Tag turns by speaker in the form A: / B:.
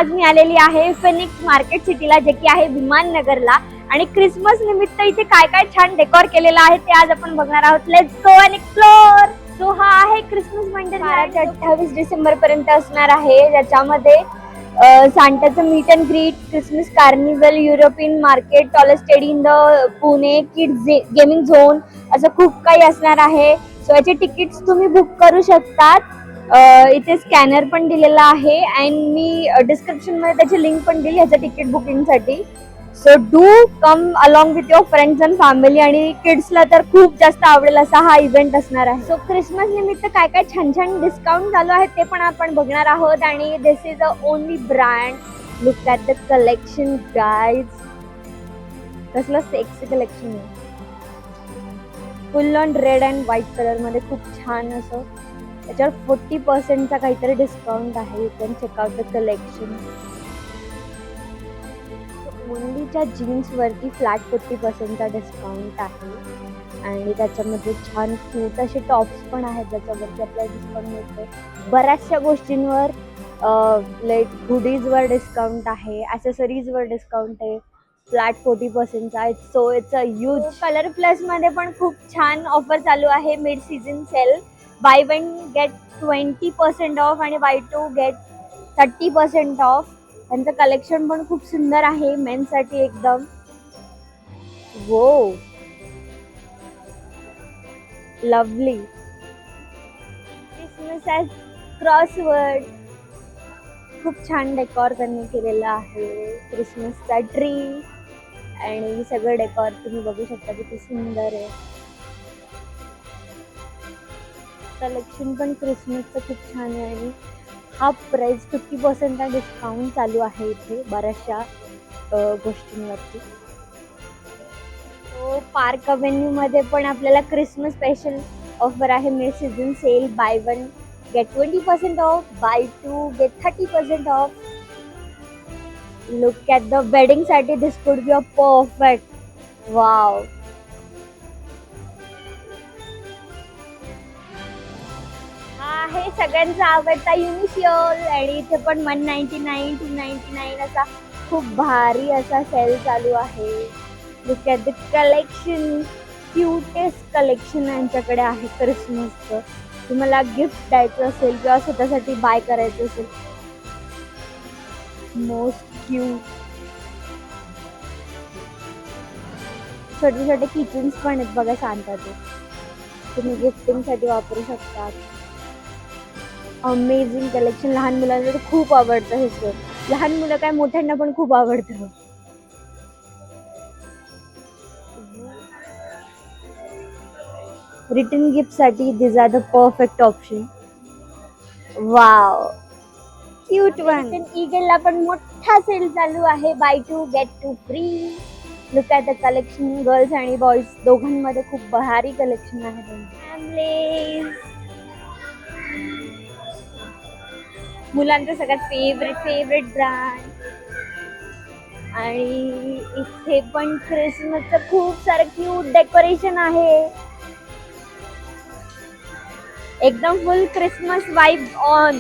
A: आज मी आलेली आहे फिनिक्स मार्केट सिटीला, जे की आहे विमान नगरला. आणि क्रिसमस निमित्त इथे काय काय छान डेकोर केलेलं आहे ते आज आपण बघणार आहोत. Let's go and explore. So हा आहे क्रिसमस मंडल. 12 ते 28 डिसेंबर पर्यंत असणार आहे, ज्याच्यामध्ये सांताचं meet and greet, Christmas carnival, European market, टॉलेज स्टेडी in the Pune, kids gaming zone, असं खूप काही असणार आहे. सो याचे तिकीट्स तुम्ही बुक करू शकतात. इथे स्कॅनर पण दिलेला आहे अँड मी डिस्क्रिप्शन मध्ये त्याची लिंक पण दिली ह्याच्या तिकीट बुकिंग साठी. So do come along with your friends and family. आणि किड्सला तर खूप जास्त आवडेल असा हा इव्हेंट असणार आहे. सो क्रिसमस निमित्त काय काय छान छान डिस्काउंट चालू आहे ते पण आपण बघणार आहोत. आणि this is a Only brand. Look at the collection guys. कसलं सेक्सी कलेक्शन आहे. Full on red and white colour मध्ये खूप छान असं. त्याच्यावर 40% काहीतरी डिस्काउंट आहे. You can check out the collection. ओनलीच्या जीन्स वरती फ्लॅट 40% डिस्काउंट आहे. आणि त्याच्यामध्ये छान क्यूट असे टॉप्स पण आहेत ज्याच्यावरती आपल्याला डिस्काउंट मिळतो. बऱ्याचशा गोष्टींवर लाईक हुडीजवर डिस्काउंट आहे, ॲसेसरीजवर डिस्काउंट आहे. फ्लॅट 40% आहे. So it's a huge. Color Plus मध्ये पण खूप छान ऑफर चालू आहे. Mid season sale, buy one get 20% off आणि बाय टू गेट 30% ऑफ. त्यांचं कलेक्शन पण खूप सुंदर आहे मेनसाठी एकदम. वो लवली. Christmas as crossword. खूप छान डेकॉर त्यांनी केलेलं आहे. क्रिसमसचा ट्री आणि सगळं डेकॉर तुम्ही बघू शकता किती सुंदर आहे. कलेक्शन पण क्रिसमसचं खूप छान आहे. आणि हाफ प्राइस 50% डिस्काउंट चालू आहे इथे बऱ्याचशा गोष्टींवरती. तो पार्क अव्हेन्यू मध्ये पण आपल्याला क्रिसमस स्पेशल ऑफर आहे. Mid season sale, buy one get 20% off, buy two get 30% off. Look at the wedding साठी this could be a perfect. Wow. आहे सगळ्यांचा आवडता युनिशियल. आणि इथे पण 199, 299 असा खूप भारी असा सेल चालू आहे. Look at the collection. Cutest collection यांच्याकडे आहे क्रिसमसचं. तुम्हाला गिफ्ट द्यायचं असेल किंवा स्वतःसाठी बाय करायचं असेल, मोस्ट क्यूट. छोटे छोटे किचन्स पण आहेत बघा सांताचे. तुम्ही गिफ्टिंग साठी वापरू शकतात. Amazing collection. लहान मुलांना तर खूप आवडतं हे सगळं. लहान मुलं काय, मोठ्यांना पण खूप आवडतं. रिटर्न गिफ्ट साठी this are the perfect option. Wow cute one. ईगलला पण मोठा सेल चालू आहे. Buy two get two free. Look at the collection. Girls आणि बॉईज दोघांमध्ये खूप भारी कलेक्शन आहे. फॅमिलीज. मुलांचं सगळ्यात फेवरेट ब्रँड. आणि इथे पण क्रिसमसचं खूप सारं क्यूट डेकोरेशन आहे. एकदम फुल क्रिसमस वाइब ऑन.